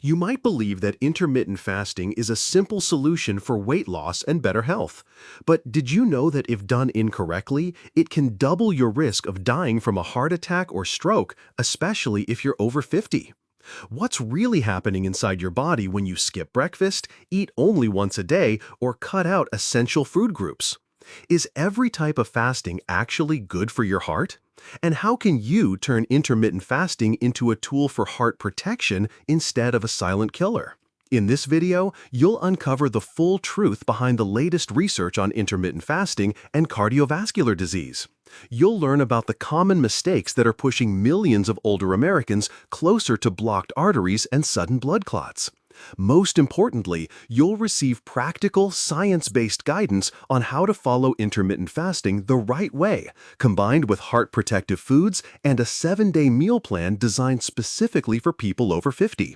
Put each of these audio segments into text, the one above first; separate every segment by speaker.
Speaker 1: You might believe that intermittent fasting is a simple solution for weight loss and better health. But did you know that if done incorrectly, it can double your risk of dying from a heart attack or stroke, especially if you're over 50? What's really happening inside your body when you skip breakfast, eat only once a day, or cut out essential food groups? Is every type of fasting actually good for your heart? And how can you turn intermittent fasting into a tool for heart protection instead of a silent killer? In this video, you'll uncover the full truth behind the latest research on intermittent fasting and cardiovascular disease. You'll learn about the common mistakes that are pushing millions of older Americans closer to blocked arteries and sudden blood clots. Most importantly, you'll receive practical, science-based guidance on how to follow intermittent fasting the right way, combined with heart-protective foods and a 7-day meal plan designed specifically for people over 50.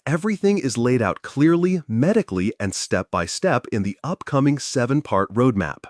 Speaker 1: Everything is laid out clearly, medically, and step-by-step in the upcoming 7-part roadmap.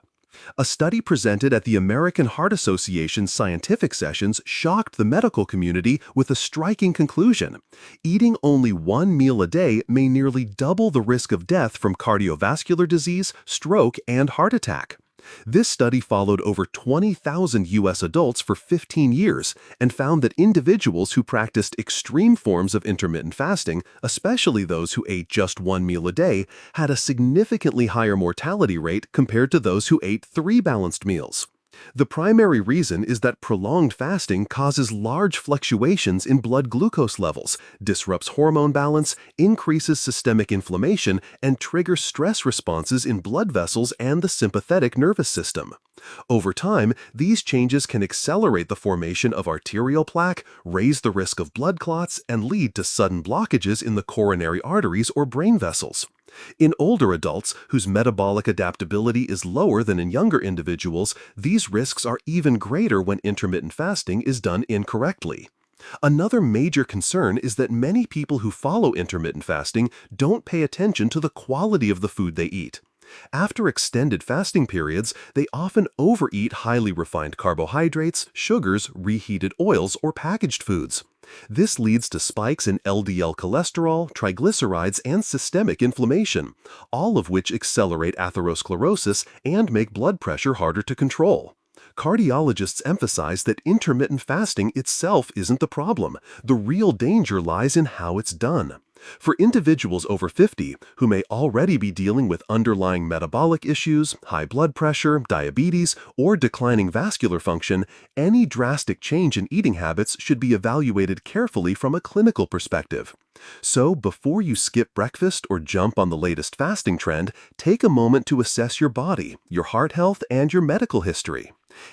Speaker 1: A study presented at the American Heart Association's scientific sessions shocked the medical community with a striking conclusion. Eating only one meal a day may nearly double the risk of death from cardiovascular disease, stroke, and heart attack. This study followed over 20,000 U.S. adults for 15 years and found that individuals who practiced extreme forms of intermittent fasting, especially those who ate just one meal a day, had a significantly higher mortality rate compared to those who ate 3 balanced meals. The primary reason is that prolonged fasting causes large fluctuations in blood glucose levels, disrupts hormone balance, increases systemic inflammation, and triggers stress responses in blood vessels and the sympathetic nervous system. Over time, these changes can accelerate the formation of arterial plaque, raise the risk of blood clots, and lead to sudden blockages in the coronary arteries or brain vessels. In older adults, whose metabolic adaptability is lower than in younger individuals, these risks are even greater when intermittent fasting is done incorrectly. Another major concern is that many people who follow intermittent fasting don't pay attention to the quality of the food they eat. After extended fasting periods, they often overeat highly refined carbohydrates, sugars, reheated oils, or packaged foods. This leads to spikes in LDL cholesterol, triglycerides, and systemic inflammation, all of which accelerate atherosclerosis and make blood pressure harder to control. Cardiologists emphasize that intermittent fasting itself isn't the problem. The real danger lies in how it's done. For individuals over 50 who may already be dealing with underlying metabolic issues, high blood pressure, diabetes, or declining vascular function, any drastic change in eating habits should be evaluated carefully from a clinical perspective. So, before you skip breakfast or jump on the latest fasting trend, take a moment to assess your body, your heart health, and your medical history.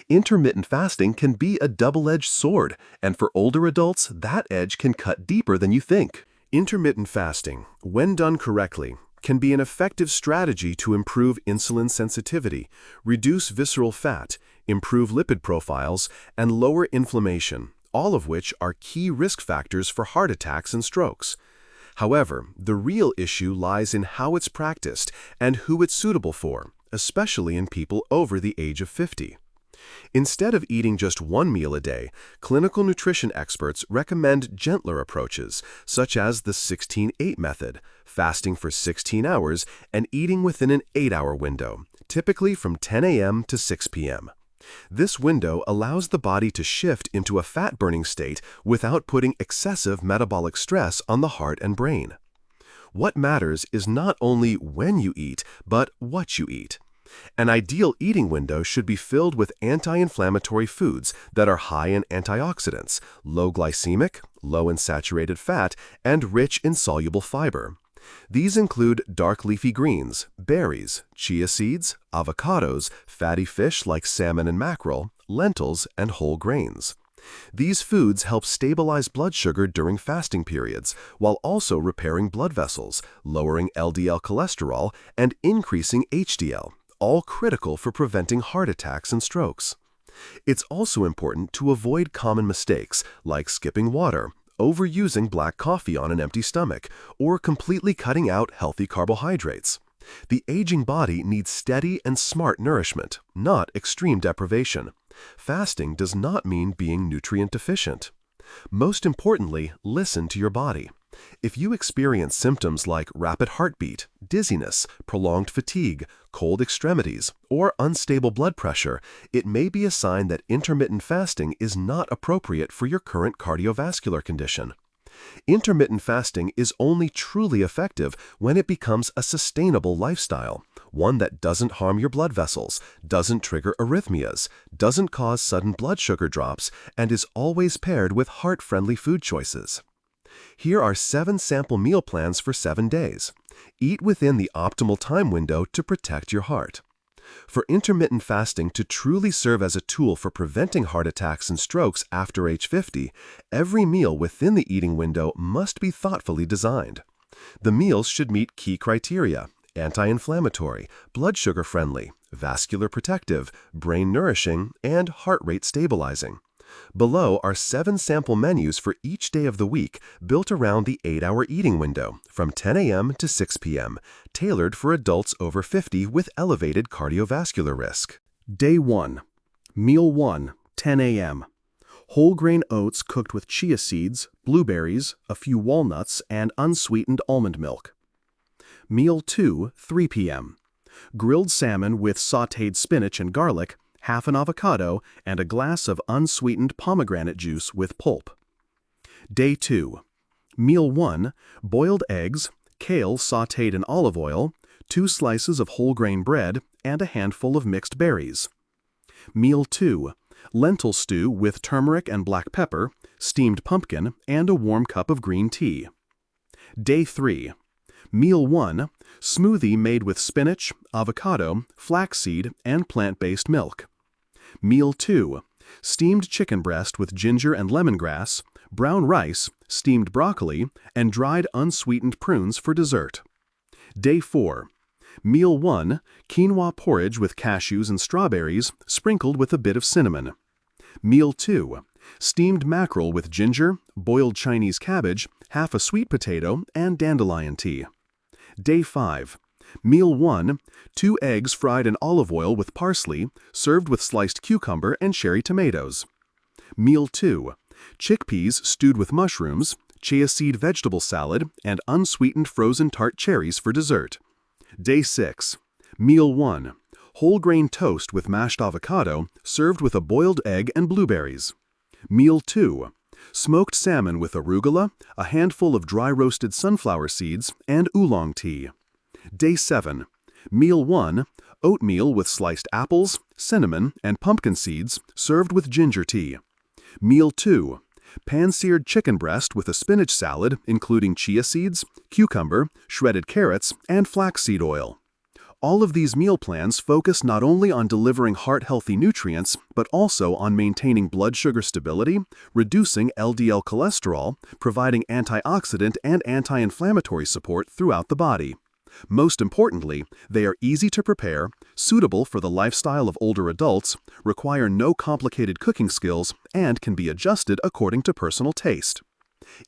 Speaker 1: Intermittent fasting can be a double-edged sword, and for older adults, that edge can cut deeper than you think. Intermittent fasting, when done correctly, can be an effective strategy to improve insulin sensitivity, reduce visceral fat, improve lipid profiles, and lower inflammation, all of which are key risk factors for heart attacks and strokes. However, the real issue lies in how it's practiced and who it's suitable for, especially in people over the age of 50. Instead of eating just one meal a day, clinical nutrition experts recommend gentler approaches, such as the 16-8 method, fasting for 16 hours and eating within an 8-hour window, typically from 10 a.m. to 6 p.m. This window allows the body to shift into a fat-burning state without putting excessive metabolic stress on the heart and brain. What matters is not only when you eat, but what you eat. An ideal eating window should be filled with anti-inflammatory foods that are high in antioxidants, low glycemic, low in saturated fat, and rich in soluble fiber. These include dark leafy greens, berries, chia seeds, avocados, fatty fish like salmon and mackerel, lentils, and whole grains. These foods help stabilize blood sugar during fasting periods, while also repairing blood vessels, lowering LDL cholesterol, and increasing HDL, all critical for preventing heart attacks and strokes. It's also important to avoid common mistakes like skipping water, overusing black coffee on an empty stomach, or completely cutting out healthy carbohydrates. The aging body needs steady and smart nourishment, not extreme deprivation. Fasting does not mean being nutrient deficient. Most importantly, listen to your body. If you experience symptoms like rapid heartbeat, dizziness, prolonged fatigue, cold extremities, or unstable blood pressure, it may be a sign that intermittent fasting is not appropriate for your current cardiovascular condition. Intermittent fasting is only truly effective when it becomes a sustainable lifestyle, one that doesn't harm your blood vessels, doesn't trigger arrhythmias, doesn't cause sudden blood sugar drops, and is always paired with heart-friendly food choices. Here are 7 sample meal plans for 7 days. Eat within the optimal time window to protect your heart. For intermittent fasting to truly serve as a tool for preventing heart attacks and strokes after age 50, every meal within the eating window must be thoughtfully designed. The meals should meet key criteria: anti-inflammatory, blood sugar friendly, vascular protective, brain nourishing, and heart rate stabilizing. Below are 7 sample menus for each day of the week built around the 8-hour eating window from 10 a.m. to 6 p.m., tailored for adults over 50 with elevated cardiovascular risk. Day 1. Meal 1, 10 a.m. Whole grain oats cooked with chia seeds, blueberries, a few walnuts, and unsweetened almond milk. Meal 2, 3 p.m. Grilled salmon with sautéed spinach and garlic, half an avocado, and a glass of unsweetened pomegranate juice with pulp. Day 2. Meal 1, boiled eggs, kale sautéed in olive oil, 2 slices of whole grain bread, and a handful of mixed berries. Meal 2, lentil stew with turmeric and black pepper, steamed pumpkin, and a warm cup of green tea. Day 3. Meal 1, smoothie made with spinach, avocado, flaxseed, and plant-based milk. Meal 2, steamed chicken breast with ginger and lemongrass, brown rice, steamed broccoli, and dried unsweetened prunes for dessert. Day 4. Meal 1, quinoa porridge with cashews and strawberries, sprinkled with a bit of cinnamon. Meal 2, steamed mackerel with ginger, boiled Chinese cabbage, half a sweet potato, and dandelion tea. Day 5. Meal 1, 2 eggs fried in olive oil with parsley, served with sliced cucumber and cherry tomatoes. Meal 2, chickpeas stewed with mushrooms, chia seed vegetable salad, and unsweetened frozen tart cherries for dessert. Day 6. Meal 1, whole grain toast with mashed avocado, served with a boiled egg and blueberries. Meal 2, smoked salmon with arugula, a handful of dry roasted sunflower seeds, and oolong tea. Day 7. Meal 1, oatmeal with sliced apples, cinnamon, and pumpkin seeds, served with ginger tea. Meal 2, pan-seared chicken breast with a spinach salad, including chia seeds, cucumber, shredded carrots, and flaxseed oil. All of these meal plans focus not only on delivering heart-healthy nutrients, but also on maintaining blood sugar stability, reducing LDL cholesterol, providing antioxidant and anti-inflammatory support throughout the body. Most importantly, they are easy to prepare, suitable for the lifestyle of older adults, require no complicated cooking skills, and can be adjusted according to personal taste.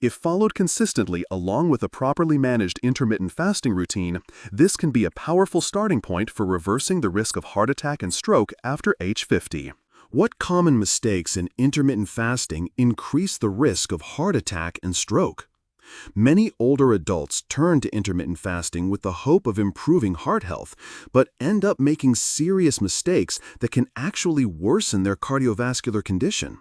Speaker 1: If followed consistently along with a properly managed intermittent fasting routine, this can be a powerful starting point for reversing the risk of heart attack and stroke after age 50. What common mistakes in intermittent fasting increase the risk of heart attack and stroke? Many older adults turn to intermittent fasting with the hope of improving heart health, but end up making serious mistakes that can actually worsen their cardiovascular condition.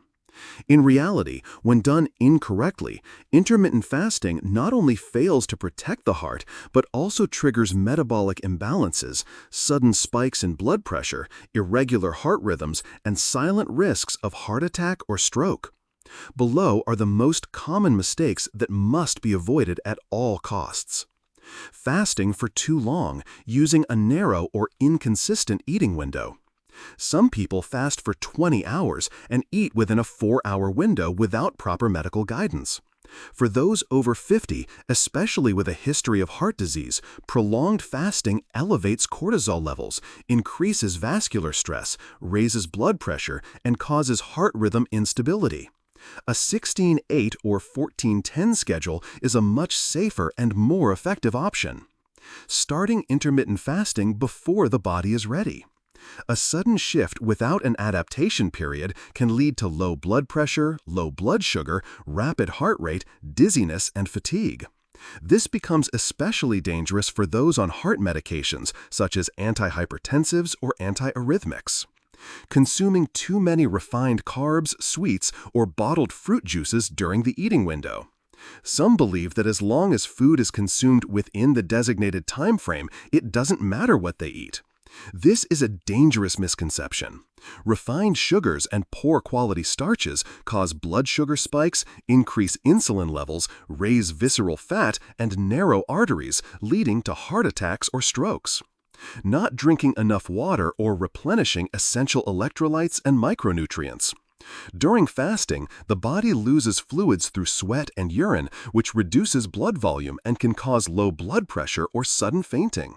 Speaker 1: In reality, when done incorrectly, intermittent fasting not only fails to protect the heart, but also triggers metabolic imbalances, sudden spikes in blood pressure, irregular heart rhythms, and silent risks of heart attack or stroke. Below are the most common mistakes that must be avoided at all costs. Fasting for too long, using a narrow or inconsistent eating window. Some people fast for 20 hours and eat within a 4-hour window without proper medical guidance. For those over 50, especially with a history of heart disease, prolonged fasting elevates cortisol levels, increases vascular stress, raises blood pressure, and causes heart rhythm instability. A 16-8 or 14-10 schedule is a much safer and more effective option. Starting intermittent fasting before the body is ready. A sudden shift without an adaptation period can lead to low blood pressure, low blood sugar, rapid heart rate, dizziness, and fatigue. This becomes especially dangerous for those on heart medications such as antihypertensives or antiarrhythmics. Consuming too many refined carbs, sweets, or bottled fruit juices during the eating window. Some believe that as long as food is consumed within the designated time frame, it doesn't matter what they eat. This is a dangerous misconception. Refined sugars and poor quality starches cause blood sugar spikes, increase insulin levels, raise visceral fat, and narrow arteries, leading to heart attacks or strokes. Not drinking enough water or replenishing essential electrolytes and micronutrients. During fasting, the body loses fluids through sweat and urine, which reduces blood volume and can cause low blood pressure or sudden fainting.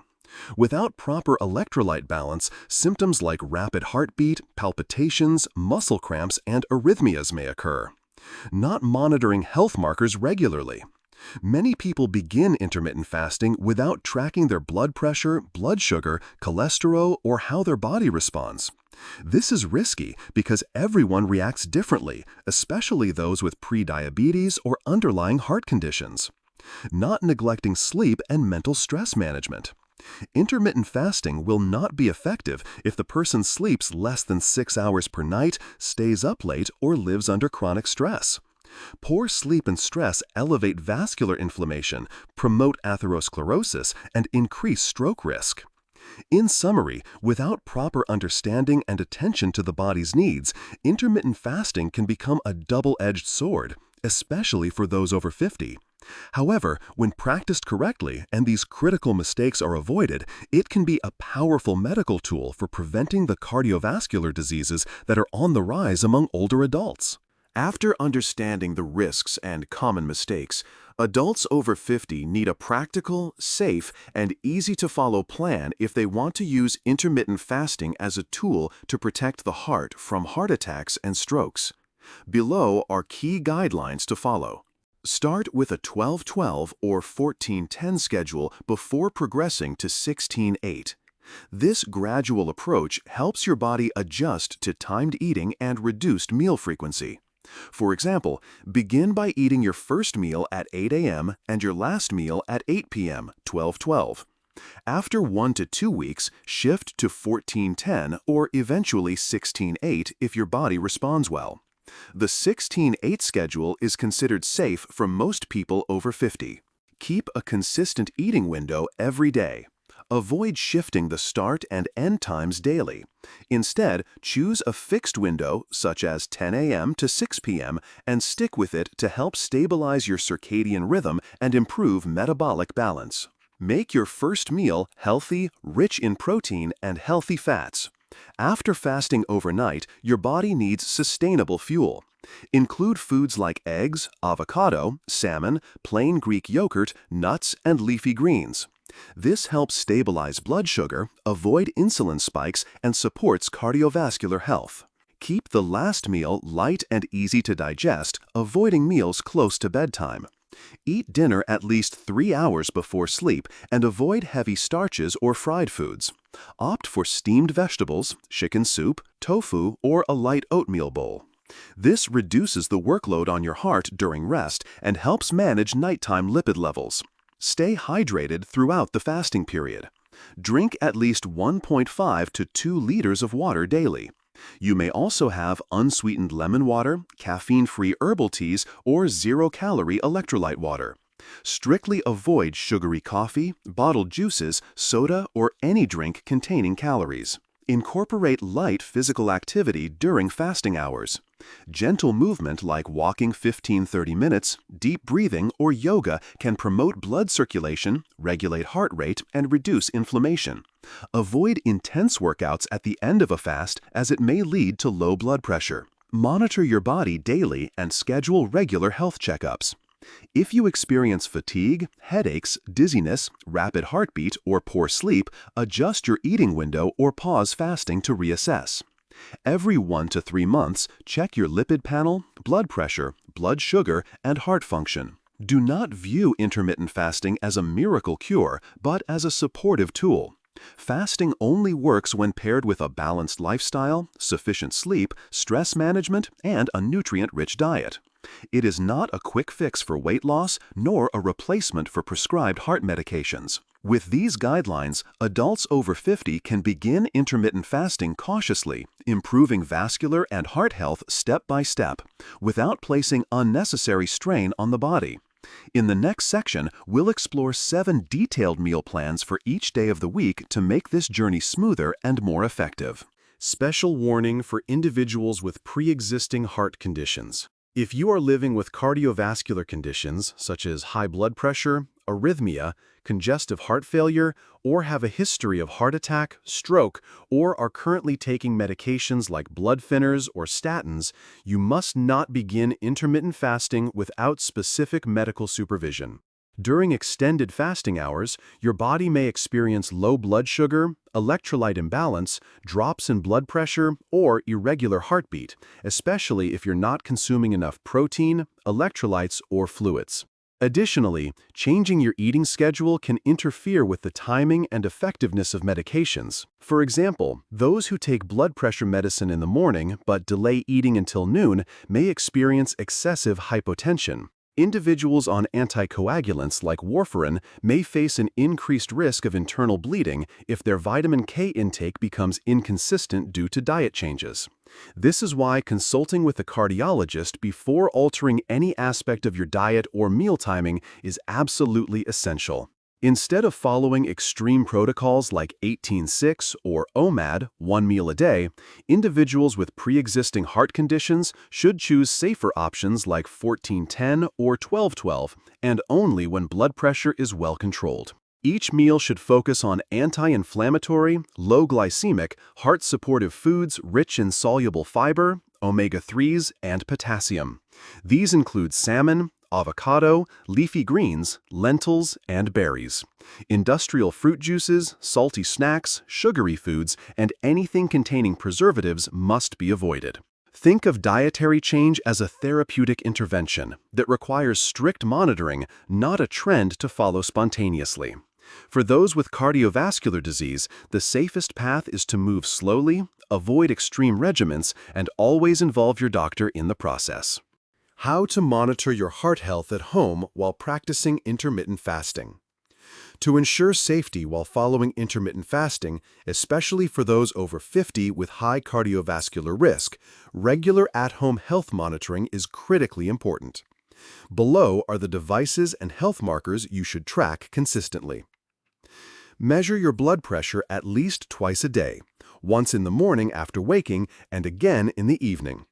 Speaker 1: Without proper electrolyte balance, symptoms like rapid heartbeat, palpitations, muscle cramps, and arrhythmias may occur. Not monitoring health markers regularly. Many people begin intermittent fasting without tracking their blood pressure, blood sugar, cholesterol, or how their body responds. This is risky because everyone reacts differently, especially those with prediabetes or underlying heart conditions. Not neglecting sleep and mental stress management. Intermittent fasting will not be effective if the person sleeps less than 6 hours per night, stays up late, or lives under chronic stress. Poor sleep and stress elevate vascular inflammation, promote atherosclerosis, and increase stroke risk. In summary, without proper understanding and attention to the body's needs, intermittent fasting can become a double-edged sword, especially for those over 50. However, when practiced correctly and these critical mistakes are avoided, it can be a powerful medical tool for preventing the cardiovascular diseases that are on the rise among older adults. After understanding the risks and common mistakes, adults over 50 need a practical, safe, and easy-to-follow plan if they want to use intermittent fasting as a tool to protect the heart from heart attacks and strokes. Below are key guidelines to follow. Start with a 12-12 or 14-10 schedule before progressing to 16-8. This gradual approach helps your body adjust to timed eating and reduced meal frequency. For example, begin by eating your first meal at 8 a.m. and your last meal at 8 p.m., 12-12. After 1 to 2 weeks, shift to 14-10 or eventually 16-8 if your body responds well. The 16-8 schedule is considered safe for most people over 50. Keep a consistent eating window every day. Avoid shifting the start and end times daily. Instead, choose a fixed window, such as 10 a.m. to 6 p.m., and stick with it to help stabilize your circadian rhythm and improve metabolic balance. Make your first meal healthy, rich in protein, and healthy fats. After fasting overnight, your body needs sustainable fuel. Include foods like eggs, avocado, salmon, plain Greek yogurt, nuts, and leafy greens. This helps stabilize blood sugar, avoid insulin spikes, and supports cardiovascular health. Keep the last meal light and easy to digest, avoiding meals close to bedtime. Eat dinner at least 3 hours before sleep and avoid heavy starches or fried foods. Opt for steamed vegetables, chicken soup, tofu, or a light oatmeal bowl. This reduces the workload on your heart during rest and helps manage nighttime lipid levels. Stay hydrated throughout the fasting period. Drink at least 1.5 to 2 liters of water daily. You may also have unsweetened lemon water, caffeine-free herbal teas, or zero-calorie electrolyte water. Strictly avoid sugary coffee, bottled juices, soda, or any drink containing calories. Incorporate light physical activity during fasting hours. Gentle movement like walking 15-30 minutes, deep breathing, or yoga can promote blood circulation, regulate heart rate, and reduce inflammation. Avoid intense workouts at the end of a fast as it may lead to low blood pressure. Monitor your body daily and schedule regular health checkups. If you experience fatigue, headaches, dizziness, rapid heartbeat, or poor sleep, adjust your eating window or pause fasting to reassess. Every 1 to 3 months, check your lipid panel, blood pressure, blood sugar, and heart function. Do not view intermittent fasting as a miracle cure, but as a supportive tool. Fasting only works when paired with a balanced lifestyle, sufficient sleep, stress management, and a nutrient-rich diet.
Speaker 2: It is not a quick fix for weight loss nor a replacement for prescribed heart medications. With these guidelines, adults over 50 can begin intermittent fasting cautiously, improving vascular and heart health step by step, without placing unnecessary strain on the body. In the next section, we'll explore 7 detailed meal plans for each day of the week to make this journey smoother and more effective.
Speaker 1: Special warning for individuals with pre-existing heart conditions. If you are living with cardiovascular conditions such as high blood pressure, arrhythmia, congestive heart failure, or have a history of heart attack, stroke, or are currently taking medications like blood thinners or statins, you must not begin intermittent fasting without specific medical supervision. During extended fasting hours, your body may experience low blood sugar, electrolyte imbalance, drops in blood pressure, or irregular heartbeat, especially if you're not consuming enough protein, electrolytes, or fluids. Additionally, changing your eating schedule can interfere with the timing and effectiveness of medications. For example, those who take blood pressure medicine in the morning but delay eating until noon may experience excessive hypotension. Individuals on anticoagulants like warfarin may face an increased risk of internal bleeding if their vitamin K intake becomes inconsistent due to diet changes. This is why consulting with a cardiologist before altering any aspect of your diet or meal timing is absolutely essential. Instead of following extreme protocols like 18-6 or OMAD, 1 meal a day, individuals with pre-existing heart conditions should choose safer options like 14-10 or 12-12, and only when blood pressure is well controlled. Each meal should focus on anti-inflammatory, low-glycemic, heart-supportive foods rich in soluble fiber, omega-3s, and potassium. These include salmon, avocado, leafy greens, lentils, and berries. Industrial fruit juices, salty snacks, sugary foods, and anything containing preservatives must be avoided. Think of dietary change as a therapeutic intervention that requires strict monitoring, not a trend to follow spontaneously. For those with cardiovascular disease, the safest path is to move slowly, avoid extreme regimens, and always involve your doctor in the process. How to monitor your heart health at home while practicing intermittent fasting. To ensure safety while following intermittent fasting, especially for those over 50 with high cardiovascular risk, regular at-home health monitoring is critically important. Below are the devices and health markers you should track consistently. Measure your blood pressure at least twice a day, once in the morning after waking and again in the evening.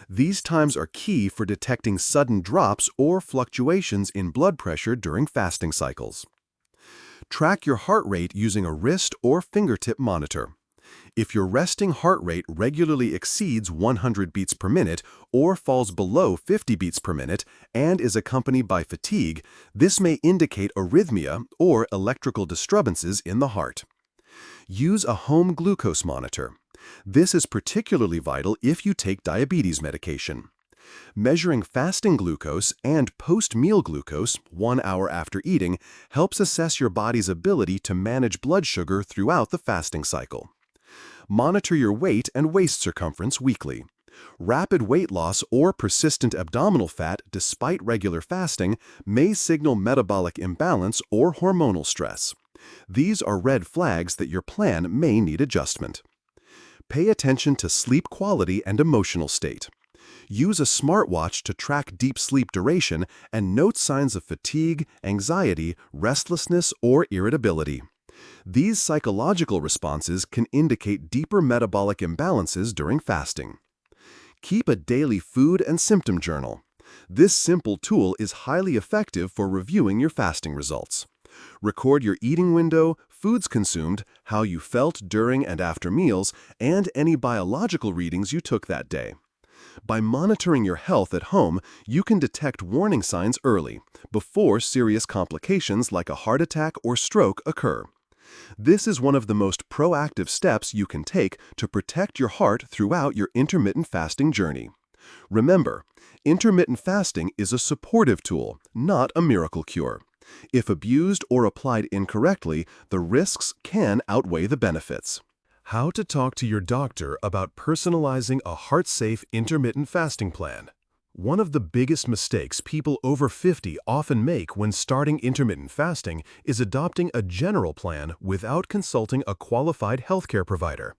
Speaker 1: These times are key for detecting sudden drops or fluctuations in blood pressure during fasting cycles. Track your heart rate using a wrist or fingertip monitor. If your resting heart rate regularly exceeds 100 beats per minute or falls below 50 beats per minute and is accompanied by fatigue, this may indicate arrhythmia or electrical disturbances in the heart. Use a home glucose monitor. This is particularly vital if you take diabetes medication. Measuring fasting glucose and post-meal glucose 1 hour after eating helps assess your body's ability to manage blood sugar throughout the fasting cycle. Monitor your weight and waist circumference weekly. Rapid weight loss or persistent abdominal fat despite regular fasting may signal metabolic imbalance or hormonal stress. These are red flags that your plan may need adjustment. Pay attention to sleep quality and emotional state. Use a smartwatch to track deep sleep duration and note signs of fatigue, anxiety, restlessness, or irritability. These psychological responses can indicate deeper metabolic imbalances during fasting. Keep a daily food and symptom journal. This simple tool is highly effective for reviewing your fasting results. Record your eating window, foods consumed, how you felt during and after meals, and any biological readings you took that day. By monitoring your health at home, you can detect warning signs early, before serious complications like a heart attack or stroke occur. This is one of the most proactive steps you can take to protect your heart throughout your intermittent fasting journey. Remember, intermittent fasting is a supportive tool, not a miracle cure. If abused or applied incorrectly, the risks can outweigh the benefits. How to talk to your doctor about personalizing a heart-safe intermittent fasting plan. One of the biggest mistakes people over 50 often make when starting intermittent fasting is adopting a general plan without consulting a qualified healthcare provider.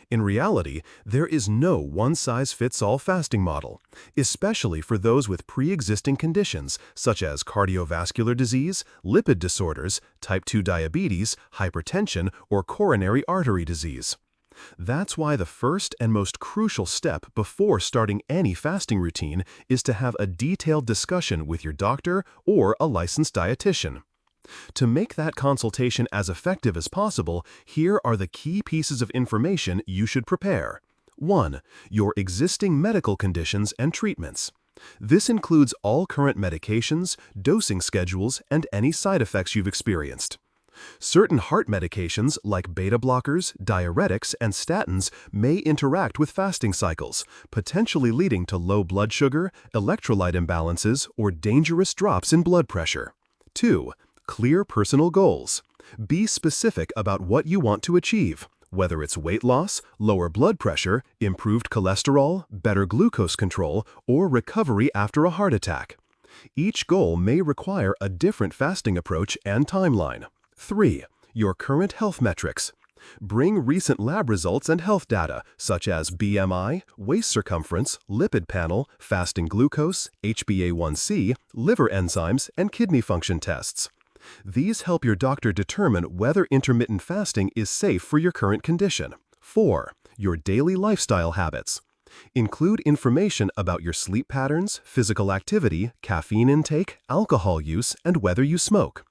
Speaker 1: In reality, there is no one-size-fits-all fasting model, especially for those with pre-existing conditions such as cardiovascular disease, lipid disorders, type 2 diabetes, hypertension, or coronary artery disease. That's why the first and most crucial step before starting any fasting routine is to have a detailed discussion with your doctor or a licensed dietitian. To make that consultation as effective as possible, here are the key pieces of information you should prepare. 1. Your existing medical conditions and treatments. This includes all current medications, dosing schedules, and any side effects you've experienced. Certain heart medications like beta blockers, diuretics, and statins may interact with fasting cycles, potentially leading to low blood sugar, electrolyte imbalances, or dangerous drops in blood pressure. 2. Clear personal goals. Be specific about what you want to achieve, whether it's weight loss, lower blood pressure, improved cholesterol, better glucose control, or recovery after a heart attack. Each goal may require a different fasting approach and timeline. 3. Your current health metrics. Bring recent lab results and health data, such as BMI, waist circumference, lipid panel, fasting glucose, HbA1c, liver enzymes, and kidney function tests. These help your doctor determine whether intermittent fasting is safe for your current condition. 4. Your daily lifestyle habits. Include information about your sleep patterns, physical activity, caffeine intake, alcohol use, and whether you smoke.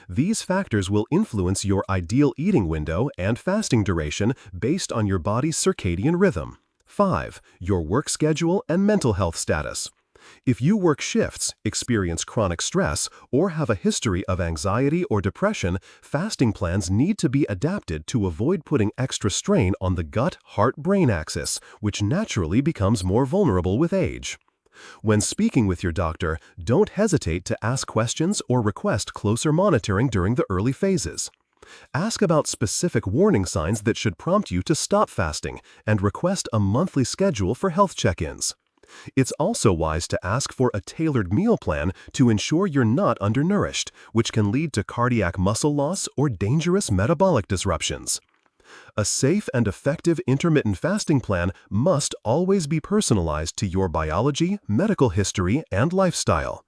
Speaker 1: These factors will influence your ideal eating window and fasting duration based on your body's circadian rhythm. 5. Your work schedule and mental health status. If you work shifts, experience chronic stress, or have a history of anxiety or depression, fasting plans need to be adapted to avoid putting extra strain on the gut-heart-brain axis, which naturally becomes more vulnerable with age. When speaking with your doctor, don't hesitate to ask questions or request closer monitoring during the early phases. Ask about specific warning signs that should prompt you to stop fasting and request a monthly schedule for health check-ins. It's also wise to ask for a tailored meal plan to ensure you're not undernourished, which can lead to cardiac muscle loss or dangerous metabolic disruptions. A safe and effective intermittent fasting plan must always be personalized to your biology, medical history, and lifestyle.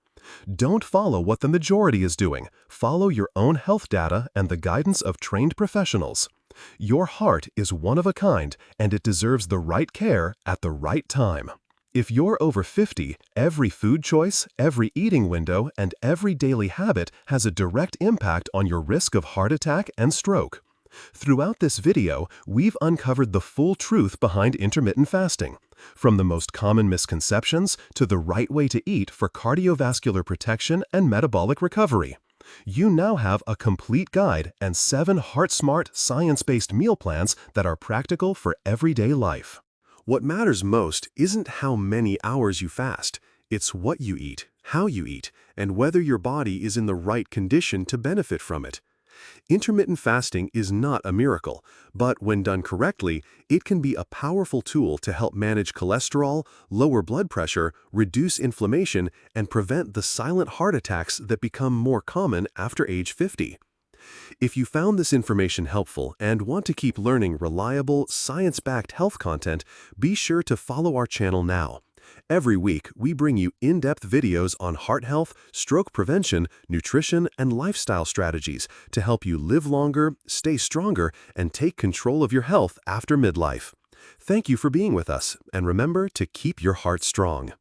Speaker 1: Don't follow what the majority is doing. Follow your own health data and the guidance of trained professionals. Your heart is one of a kind, and it deserves the right care at the right time. If you're over 50, every food choice, every eating window, and every daily habit has a direct impact on your risk of heart attack and stroke. Throughout this video, we've uncovered the full truth behind intermittent fasting, from the most common misconceptions to the right way to eat for cardiovascular protection and metabolic recovery. You now have a complete guide and 7 heart-smart, science-based meal plans that are practical for everyday life. What matters most isn't how many hours you fast, it's what you eat, how you eat, and whether your body is in the right condition to benefit from it. Intermittent fasting is not a miracle, but when done correctly, it can be a powerful tool to help manage cholesterol, lower blood pressure, reduce inflammation, and prevent the silent heart attacks that become more common after age 50. If you found this information helpful and want to keep learning reliable, science-backed health content, be sure to follow our channel now. Every week, we bring you in-depth videos on heart health, stroke prevention, nutrition, and lifestyle strategies to help you live longer, stay stronger, and take control of your health after midlife. Thank you for being with us, and remember to keep your heart strong.